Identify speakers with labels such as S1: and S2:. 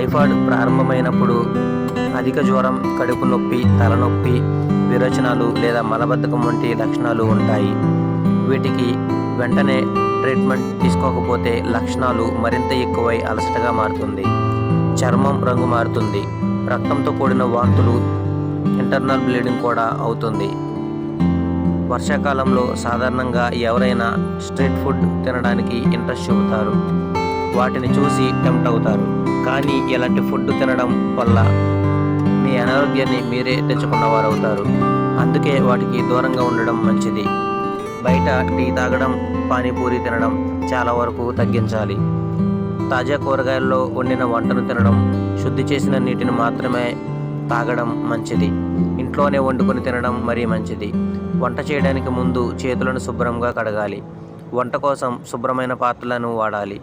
S1: Typhoid ప్రారంభమైనప్పుడు అధిక జ్వరం, కడుపు నొప్పి, తలనొప్పి, విరోచనాలు లేదా మలబద్ధకం వంటి లక్షణాలు ఉంటాయి. వీటికి వెంటనే ట్రీట్మెంట్ తీసుకోకపోతే లక్షణాలు మరింత ఎక్కువై అలసటగా మారుతుంది. చర్మం రంగు మారుతుంది. రక్తంతో కూడిన వాంతులు, ఇంటర్నల్ బ్లీడింగ్ కూడా అవుతుంది. వర్షాకాలంలో సాధారణంగా ఎవరైనా స్ట్రీట్ ఫుడ్ తినడానికి ఇంట్రెస్ట్ చూపుతారు. వాటిని చూసి టెంప్ట్ అవుతారు. కానీ ఇలాంటి ఫుడ్ తినడం వల్ల మీ అనారోగ్యాన్ని మీరే తెచ్చుకున్నవారు అవుతారు. అందుకే వాటికి దూరంగా ఉండడం మంచిది. బయట టీ తాగడం, పానీపూరి తినడం చాలా వరకు తగ్గించాలి. తాజా కూరగాయల్లో వండిన వంటను తినడం, శుద్ధి చేసిన నీటిని మాత్రమే తాగడం మంచిది. ఇంట్లోనే వండుకొని తినడం మరీ మంచిది. వంట చేయడానికి ముందు చేతులను శుభ్రంగా కడగాలి. వంట కోసం శుభ్రమైన పాత్రలను వాడాలి.